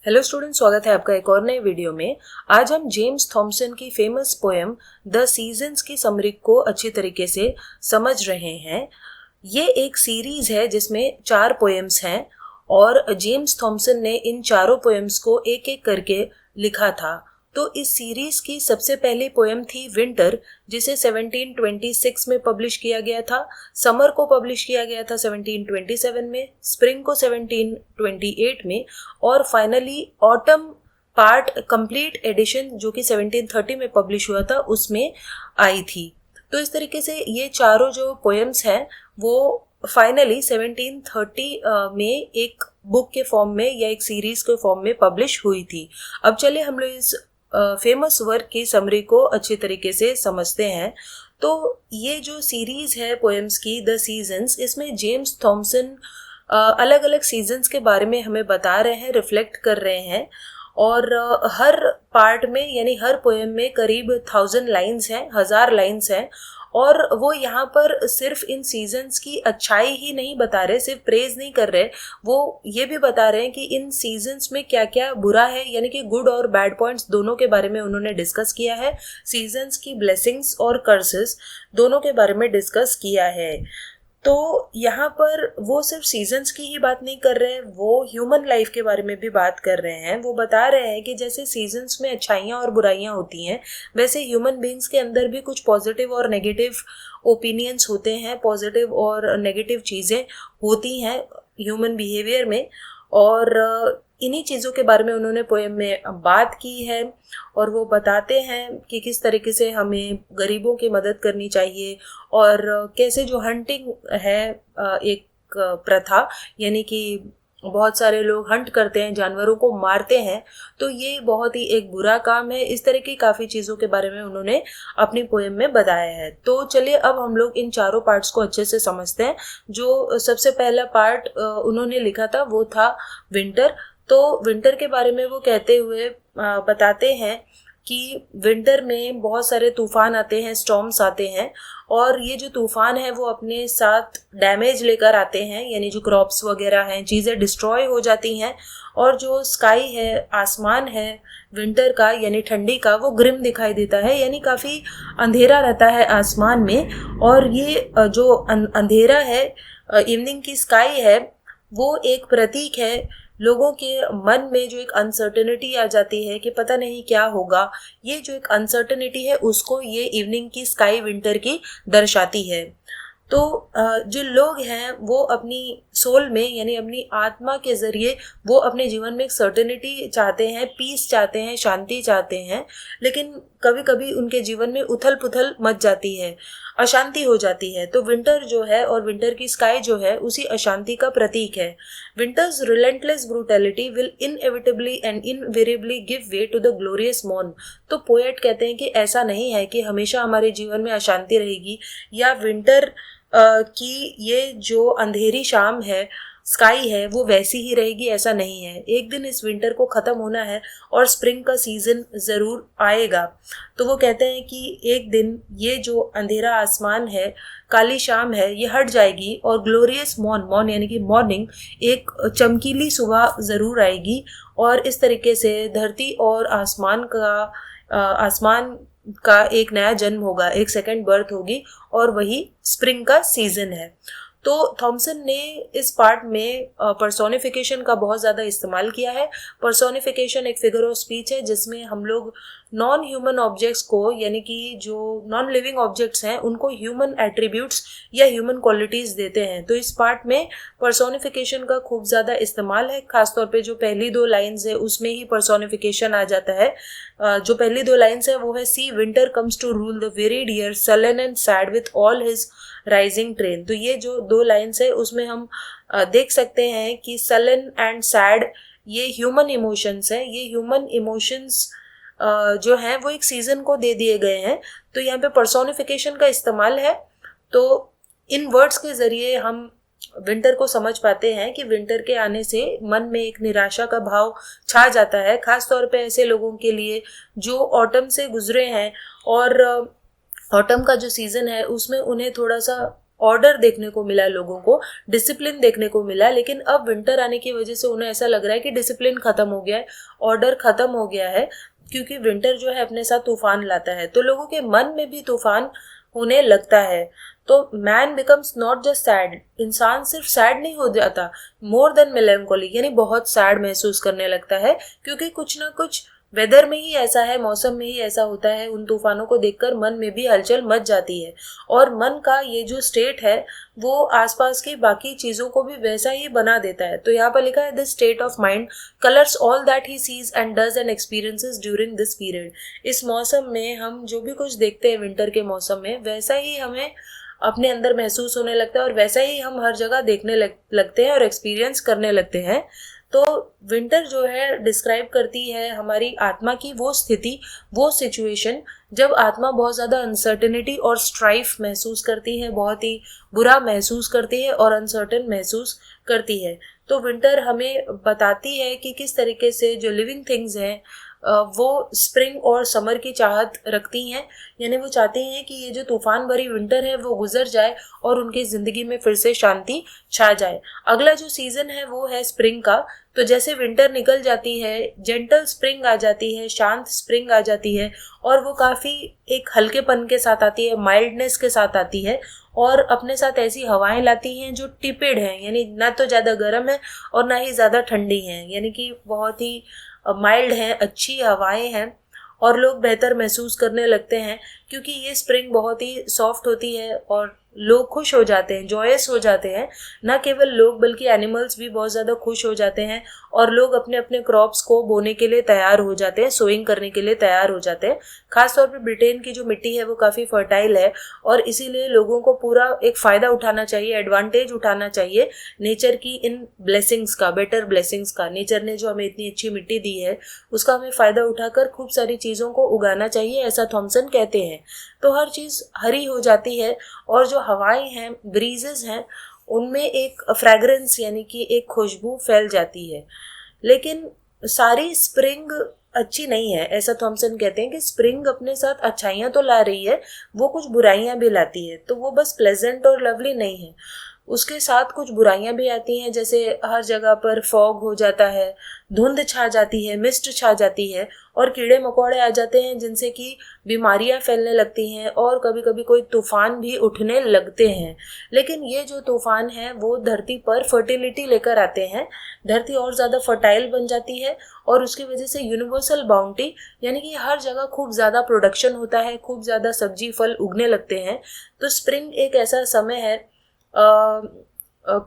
Hello student, स्वागत है आपका एक और नए वीडियो में। आज हम जेम्स थॉमसन की फेमस पोएम द सीजन्स की समरी को अच्छी तरीके से समझ रहे हैं। ये एक सीरीज है जिसमें 4 पोएम्स हैं और जेम्स थॉमसन ने इन चारों पोएम्स को एक एक करके लिखा था। तो इस सीरीज की सबसे पहली पोएम थी विंटर, जिसे 1726 में पब्लिश किया गया था। समर को पब्लिश किया गया था 1727 में, स्प्रिंग को 1728 में और finally autumn part complete edition जो कि 1730 में पब्लिश हुआ था उसमें आई थी। तो इस तरीके से ये चारों जो पोएम्स हैं वो फाइनली 1730 में एक बुक के फॉर्म में या एक सीरीज के फॉर्म में पब्लिश हुई थी। अब चलिए हम लोग इस फेमस वर्क की समरी को अच्छी तरीके से समझते हैं। तो ये जो सीरीज है पोएम्स की द सीजन्स, इसमें जेम्स थॉमसन अलग अलग सीजन्स के बारे में हमें बता रहे हैं, रिफ्लेक्ट कर रहे हैं। और हर पार्ट में यानी हर पोएम में करीब 1000 लाइन्स हैं, 1000 लाइन्स हैं। और वो यहाँ पर सिर्फ इन सीजन्स की अच्छाई ही नहीं बता रहे, सिर्फ प्रेज नहीं कर रहे, वो ये भी बता रहे हैं कि इन सीजन्स में क्या क्या बुरा है, यानी कि गुड और बैड पॉइंट्स दोनों के बारे में उन्होंने डिस्कस किया है। सीजन्स की ब्लेसिंग्स और कर्सेस दोनों के बारे में डिस्कस किया है। तो यहाँ पर वो सिर्फ सीजन्स की ही बात नहीं कर रहे हैं, वो ह्यूमन लाइफ के बारे में भी बात कर रहे हैं। वो बता रहे हैं कि जैसे सीजन्स में अच्छाइयाँ और बुराइयाँ होती हैं, वैसे ह्यूमन बीइंग्स के अंदर भी कुछ पॉजिटिव और नेगेटिव ओपिनियंस होते हैं, पॉजिटिव और नेगेटिव चीज़ें होती हैं ह्यूमन बिहेवियर में। और इन्हीं चीज़ों के बारे में उन्होंने पोएम में बात की है। और वो बताते हैं कि किस तरीके से हमें गरीबों की मदद करनी चाहिए और कैसे जो हंटिंग है एक प्रथा, यानी कि बहुत सारे लोग हंट करते हैं, जानवरों को मारते हैं, तो ये बहुत ही एक बुरा काम है। इस तरह की काफ़ी चीज़ों के बारे में उन्होंने अपनी पोएम में बताया है। तो चलिए अब हम लोग इन चारों पार्ट्स को अच्छे से समझते हैं। जो सबसे पहला पार्ट उन्होंने लिखा था वो था विंटर। तो विंटर के बारे में वो कहते हुए बताते हैं कि विंटर में बहुत सारे तूफान आते हैं, स्टॉर्म्स आते हैं। और ये जो तूफान है वो अपने साथ डैमेज लेकर आते हैं, यानी जो क्रॉप्स वगैरह हैं, चीज़ें डिस्ट्रॉय हो जाती हैं। और जो स्काई है, आसमान है विंटर का यानी ठंडी का, वो ग्रिम दिखाई देता है, यानी काफ़ी अंधेरा रहता है आसमान में। और ये जो अंधेरा है, इवनिंग की स्काई है, वो एक प्रतीक है लोगों के मन में जो एक अनसर्टेनिटी आ जाती है कि पता नहीं क्या होगा। ये जो एक अनसर्टेनिटी है उसको ये इवनिंग की स्काई विंटर की दर्शाती है। तो जो लोग हैं वो अपनी सोल में यानी अपनी आत्मा के ज़रिए वो अपने जीवन में एक सर्टेनिटी चाहते हैं, पीस चाहते हैं, शांति चाहते हैं। लेकिन कभी कभी उनके जीवन में उथल पुथल मच जाती है, अशांति हो जाती है। तो विंटर जो है और विंटर की स्काई जो है उसी अशांति का प्रतीक है। Winter's relentless brutality will inevitably and invariably give way to the glorious morn. तो पोएट कहते हैं कि ऐसा नहीं है कि हमेशा हमारे जीवन में अशांति रहेगी या विंटर कि ये जो अंधेरी शाम है, स्काई है, वो वैसी ही रहेगी, ऐसा नहीं है। एक दिन इस विंटर को ख़त्म होना है और स्प्रिंग का सीज़न ज़रूर आएगा। तो वो कहते हैं कि एक दिन ये जो अंधेरा आसमान है, काली शाम है, ये हट जाएगी और ग्लोरियस मॉर्न यानी कि मॉर्निंग, एक चमकीली सुबह ज़रूर आएगी। और इस तरीके से धरती और आसमान का एक नया जन्म होगा, एक सेकंड बर्थ होगी और वही स्प्रिंग का सीजन है। तो थॉमसन ने इस पार्ट में पर्सोनिफिकेशन का बहुत ज़्यादा इस्तेमाल किया है। पर्सोनिफिकेशन एक फिगर ऑफ स्पीच है जिसमें हम लोग नॉन ह्यूमन ऑब्जेक्ट्स को, यानी कि जो नॉन लिविंग ऑब्जेक्ट्स हैं, उनको ह्यूमन एट्रीब्यूट्स या ह्यूमन क्वालिटीज़ देते हैं। तो इस पार्ट में पर्सोनिफिकेशन का खूब ज़्यादा इस्तेमाल है। खासतौर पे जो पहली 2 लाइन्स है उसमें ही पर्सोनिफिकेशन आ जाता है। जो पहली 2 लाइन्स है वो है see winter comes to rule the varied year sullen and sad with all his rising train. तो ये जो 2 लाइन्स है उसमें हम देख सकते हैं कि सलन एंड सैड ये ह्यूमन इमोशंस हैं। ये ह्यूमन इमोशंस जो हैं वो एक सीजन को दे दिए गए हैं। तो यहाँ पे पर्सोनिफिकेशन का इस्तेमाल है। तो इन वर्ड्स के ज़रिए हम विंटर को समझ पाते हैं कि विंटर के आने से मन में एक निराशा का भाव छा जाता है, खास तौर पे ऐसे लोगों के लिए जो ऑटम से गुजरे हैं। और ऑटम का जो सीज़न है उसमें उन्हें थोड़ा सा ऑर्डर देखने को मिला, लोगों को डिसिप्लिन देखने को मिला। लेकिन अब विंटर आने की वजह से उन्हें ऐसा लग रहा है कि डिसिप्लिन खत्म हो गया है, ऑर्डर खत्म हो गया है, क्योंकि विंटर जो है अपने साथ तूफान लाता है। तो लोगों के मन में भी तूफान होने लगता है। तो man becomes not just sad, इंसान सिर्फ सैड नहीं हो जाता, मोर देन मेलैंकोली, यानी बहुत सैड महसूस करने लगता है, क्योंकि कुछ ना कुछ वेदर में ही ऐसा है, मौसम में ही ऐसा होता है। उन तूफानों को देखकर मन में भी हलचल मच जाती है, और मन का ये जो स्टेट है वो आसपास की बाकी चीजों को भी वैसा ही बना देता है। तो यहाँ पर लिखा है, this state of mind colours all that he sees and does and experiences during this period. इस मौसम में हम जो भी कुछ देखते हैं विंटर के मौसम में, वैसा ही हमें अपने अंदर महसूस होने लगता है, और वैसा ही हम हर जगह देखने लगते हैं और एक्सपीरियंस करने लगते हैं। तो विंटर जो है डिस्क्राइब करती है हमारी आत्मा की वो स्थिति, वो सिचुएशन जब आत्मा बहुत ज़्यादा अनसर्टेनिटी और स्ट्राइफ महसूस करती है, बहुत ही बुरा महसूस करती है और अनसर्टेन महसूस करती है। तो विंटर हमें बताती है कि किस तरीके से जो लिविंग थिंग्स हैं वो स्प्रिंग और समर की चाहत रखती हैं, यानी वो चाहती हैं कि ये जो तूफान भरी विंटर है वो गुजर जाए और उनकी ज़िंदगी में फिर से शांति छा जाए। अगला जो सीज़न है वो है स्प्रिंग का। तो जैसे विंटर निकल जाती है, जेंटल स्प्रिंग आ जाती है, शांत स्प्रिंग आ जाती है, और वो काफ़ी एक हल्केपन के साथ आती है, माइल्डनेस के साथ आती है, और अपने साथ ऐसी हवाएं लाती हैं जो टिपिड हैं, यानी ना तो ज़्यादा गर्म है और ना ही ज़्यादा ठंडी हैं, यानी कि बहुत ही माइल्ड हैं, अच्छी हवाएं हैं, और लोग बेहतर महसूस करने लगते हैं, क्योंकि ये स्प्रिंग बहुत ही सॉफ्ट होती है और लोग खुश हो जाते हैं, जॉयस हो जाते हैं। ना केवल लोग बल्कि एनिमल्स भी बहुत ज़्यादा खुश हो जाते हैं, और लोग अपने अपने क्रॉप्स को बोने के लिए तैयार हो जाते हैं, सोइंग करने के लिए तैयार हो जाते हैं। खासतौर पर ब्रिटेन की जो मिट्टी है वो काफ़ी फर्टाइल है, और इसीलिए लोगों को पूरा एक फ़ायदा उठाना चाहिए, एडवांटेज उठाना चाहिए नेचर की इन ब्लेसिंग्स का, बेटर ब्लेसिंग्स का। नेचर ने जो हमें इतनी अच्छी मिट्टी दी है उसका हमें फ़ायदा उठाकर खूब सारी चीज़ों को उगाना चाहिए, ऐसा थॉमसन कहते हैं। तो हर चीज़ हरी हो जाती है, और जो हवाएं हैं, ब्रीजेस हैं, उनमें एक फ्रैग्रेंस यानी कि एक खुशबू फैल जाती है। लेकिन सारी स्प्रिंग अच्छी नहीं है, ऐसा थॉमसन कहते हैं कि स्प्रिंग अपने साथ अच्छाइयाँ तो ला रही है, वो कुछ बुराइयाँ भी लाती है। तो वो बस प्लेजेंट और लवली नहीं है, उसके साथ कुछ बुराइयां भी आती हैं, जैसे हर जगह पर फॉग हो जाता है, धुंध छा जाती है, मिस्ट छा जाती है, और कीड़े मकोड़े आ जाते हैं जिनसे कि बीमारियां फैलने लगती हैं, और कभी कभी कोई तूफान भी उठने लगते हैं। लेकिन ये जो तूफान है वो धरती पर फर्टिलिटी लेकर आते हैं, धरती और ज़्यादा फर्टाइल बन जाती है, और उसकी वजह से यूनिवर्सल बाउंटी, यानी कि हर जगह खूब ज़्यादा प्रोडक्शन होता है, खूब ज़्यादा सब्जी फल उगने लगते हैं। तो स्प्रिंग एक ऐसा समय है,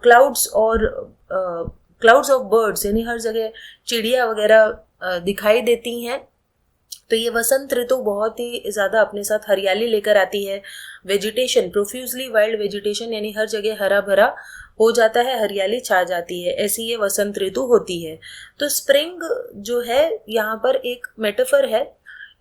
क्लाउड्स ऑफ बर्ड्स, यानी हर जगह चिड़िया वगैरह दिखाई देती हैं। तो ये वसंत ऋतु बहुत ही ज़्यादा अपने साथ हरियाली लेकर आती है, वेजिटेशन, प्रोफ्यूजली वाइल्ड वेजिटेशन, यानी हर जगह हरा भरा हो जाता है, हरियाली छा जाती है, ऐसी ये वसंत ऋतु होती है। तो स्प्रिंग जो है यहाँ पर एक मेटाफर है,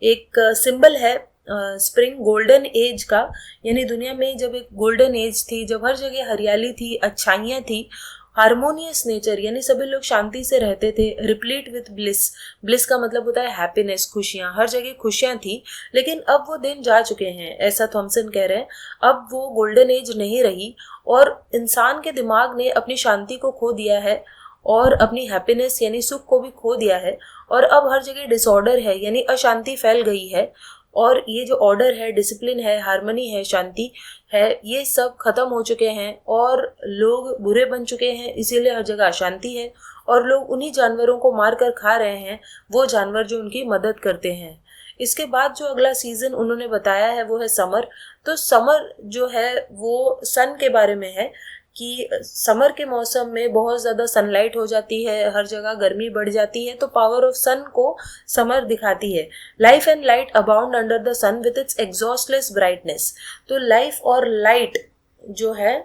एक सिंबल है स्प्रिंग गोल्डन एज का, यानी दुनिया में जब एक गोल्डन एज थी, जब हर जगह हरियाली थी, अच्छाइयाँ थी, हार्मोनियस नेचर, यानी सभी लोग शांति से रहते थे, रिप्लीट विथ ब्लिस, ब्लिस का मतलब होता है हैप्पीनेस, खुशियाँ, हर जगह खुशियाँ थी। लेकिन अब वो दिन जा चुके हैं, ऐसा थॉमसन कह रहे हैं। अब वो गोल्डन एज नहीं रही, और इंसान के दिमाग ने अपनी शांति को खो दिया है, और अपनी हैप्पीनेस यानी सुख को भी खो दिया है, और अब हर जगह डिसऑर्डर है, यानी अशांति फैल गई है। और ये जो ऑर्डर है, डिसिप्लिन है, हार्मनी है, शांति है, ये सब खत्म हो चुके हैं, और लोग बुरे बन चुके हैं, इसीलिए हर जगह अशांति है, और लोग उन्हीं जानवरों को मार कर खा रहे हैं, वो जानवर जो उनकी मदद करते हैं। इसके बाद जो अगला सीजन उन्होंने बताया है वो है समर। तो समर जो है वो सन के बारे में है, कि समर के मौसम में बहुत ज़्यादा सनलाइट हो जाती है, हर जगह गर्मी बढ़ जाती है, तो पावर ऑफ सन को समर दिखाती है। Life and light abound under the sun with its exhaustless brightness. तो लाइफ और लाइट जो है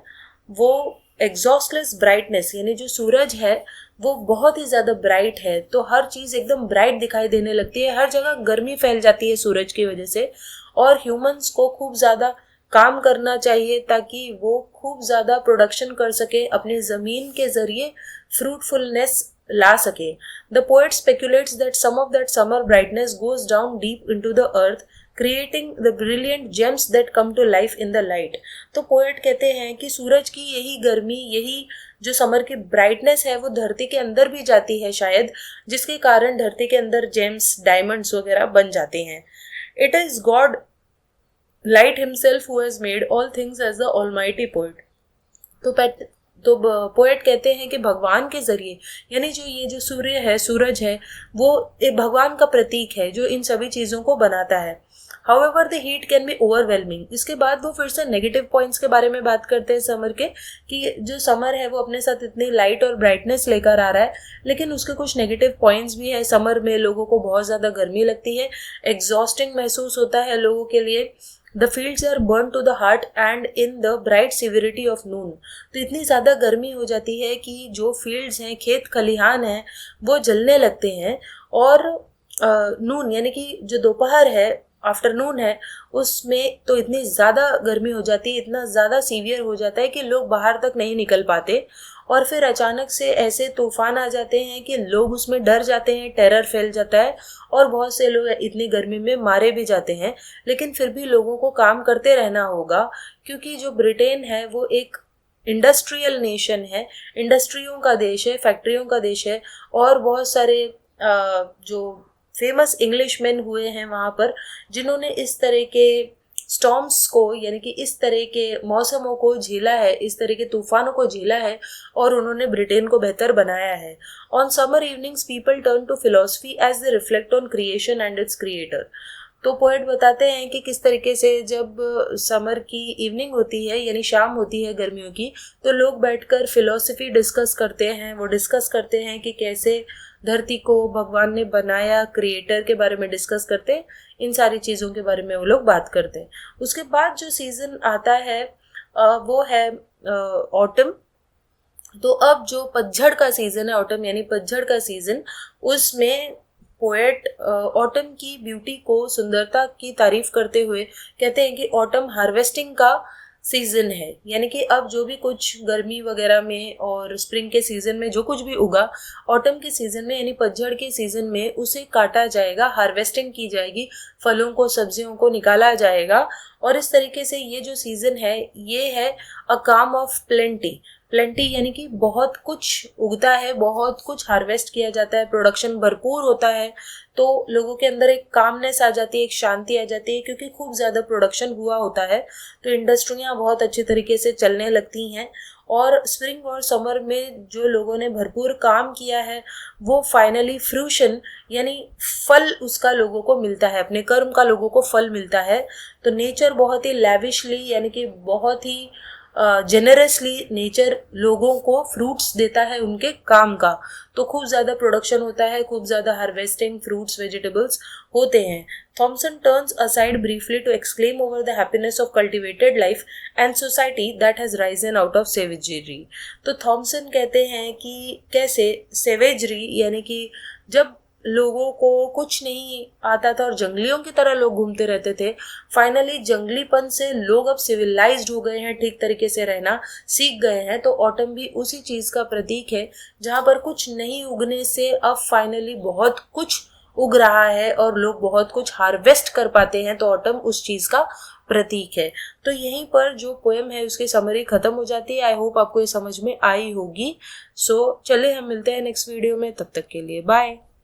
वो एग्जॉस्टलेस ब्राइटनेस, यानी जो सूरज है वो बहुत ही ज़्यादा ब्राइट है, तो हर चीज़ एकदम ब्राइट दिखाई देने लगती है, हर जगह गर्मी फैल जाती है सूरज की वजह से, और ह्यूमंस को खूब ज़्यादा काम करना चाहिए ताकि वो खूब ज़्यादा प्रोडक्शन कर सके, अपनी ज़मीन के ज़रिए फ्रूटफुलनेस ला सके। The poet speculates that some of that summer brightness goes down deep into the earth creating the brilliant gems that come to life in the light. तो पोएट कहते हैं कि सूरज की यही गर्मी, यही जो समर की ब्राइटनेस है वो धरती के अंदर भी जाती है शायद, जिसके कारण धरती के अंदर जेम्स, डायमंड्स वगैरह बन जाते हैं। It is God light himself who has made all things as the almighty poet. तो पोएट कहते हैं कि भगवान के जरिए, यानी जो ये जो सूर्य है, सूरज है, वो एक भगवान का प्रतीक है जो इन सभी चीज़ों को बनाता है। However the heat can be overwhelming. इसके बाद वो फिर से नेगेटिव पॉइंट्स के बारे में बात करते हैं समर के, कि जो समर है वो अपने साथ इतनी लाइट और ब्राइटनेस लेकर आ रहा है, लेकिन उसके कुछ नेगेटिव पॉइंट्स भी है। समर में लोगों को बहुत ज़्यादा गर्मी लगती है, एग्जॉस्टिंग महसूस होता है लोगों के लिए। The fields are burn to the heart and in the bright severity of noon. तो इतनी ज़्यादा गर्मी हो जाती है कि जो फील्ड्स हैं, खेत खलिहान हैं, वो जलने लगते हैं। और नून यानी कि जो दोपहर है, आफ्टरनून है, उसमें तो इतनी ज़्यादा गर्मी हो जाती है, इतना ज़्यादा सीवियर हो जाता है कि लोग बाहर तक नहीं निकल पाते। और फिर अचानक से ऐसे तूफान आ जाते हैं कि लोग उसमें डर जाते हैं, टेरर फैल जाता है और बहुत से लोग इतनी गर्मी में मारे भी जाते हैं। लेकिन फिर भी लोगों को काम करते रहना होगा, क्योंकि जो ब्रिटेन है वो एक इंडस्ट्रियल नेशन है, इंडस्ट्रियों का देश है, फैक्ट्रियों का देश है। और बहुत सारे जो फेमस इंग्लिशमैन हुए हैं वहाँ पर, जिन्होंने इस तरह के स्टॉर्म्स को, यानी कि इस तरह के मौसमों को झेला है, इस तरह के तूफानों को झेला है, और उन्होंने ब्रिटेन को बेहतर बनाया है। On summer evenings people turn to philosophy as they reflect on creation and its creator. तो पोएट बताते हैं कि किस तरीके से जब समर की इवनिंग होती है, यानी शाम होती है गर्मियों की, तो लोग बैठकर फिलोसफी डिस्कस करते हैं। वो डिस्कस करते हैं कि कैसे धरती को भगवान ने बनाया, क्रिएटर के बारे में डिस्कस करते हैं, इन सारी चीज़ों के बारे में वो लोग बात करते हैं। उसके बाद जो सीज़न आता है वो है ऑटम। तो अब जो पतझड़ का सीज़न है, ऑटम यानी पतझड़ का सीज़न, उसमें पोएट ऑटम की ब्यूटी को, सुंदरता की तारीफ करते हुए कहते हैं कि ऑटम हार्वेस्टिंग का सीजन है। यानी कि अब जो भी कुछ गर्मी वगैरह में और स्प्रिंग के सीजन में जो कुछ भी उगा, ऑटम के सीजन में यानी पतझड़ के सीजन में उसे काटा जाएगा, हार्वेस्टिंग की जाएगी, फलों को, सब्जियों को निकाला जाएगा। और इस तरीके से ये जो सीजन है ये है अ काम ऑफ प्लेंटी। प्लेंटी यानी कि बहुत कुछ उगता है, बहुत कुछ हार्वेस्ट किया जाता है, प्रोडक्शन भरपूर होता है, तो लोगों के अंदर एक कामनेस आ जाती है, एक शांति आ जाती है, क्योंकि खूब ज़्यादा प्रोडक्शन हुआ होता है। तो इंडस्ट्रियाँ बहुत अच्छे तरीके से चलने लगती हैं। और स्प्रिंग और समर में जो लोगों ने भरपूर काम किया है वो फाइनली फ्रूशन यानी फल उसका लोगों को मिलता है, अपने कर्म का लोगों को फल मिलता है। तो नेचर बहुत ही लैविशली यानी कि बहुत ही जेनरसली नेचर लोगों को फ्रूट्स देता है उनके काम का। तो खूब ज़्यादा प्रोडक्शन होता है, खूब ज़्यादा हार्वेस्टिंग, फ्रूट्स, वेजिटेबल्स होते हैं। Thomson turns aside briefly to exclaim over the happiness of cultivated life and society that has risen out of savagery. तो थॉमसन कहते हैं कि कैसे सेवेजरी यानी कि जब लोगों को कुछ नहीं आता था और जंगलियों की तरह लोग घूमते रहते थे, फाइनली जंगलीपन से लोग अब सिविलाइज्ड हो गए हैं, ठीक तरीके से रहना सीख गए हैं। तो ऑटम भी उसी चीज़ का प्रतीक है, जहाँ पर कुछ नहीं उगने से अब फाइनली बहुत कुछ उग रहा है और लोग बहुत कुछ हार्वेस्ट कर पाते हैं। तो ऑटम उस चीज़ का प्रतीक है। तो यहीं पर जो पोएम है उसकी समरी खत्म हो जाती है। आई होप आपको ये समझ में आई होगी। सो चले हम मिलते हैं नेक्स्ट वीडियो में, तब तक के लिए बाय।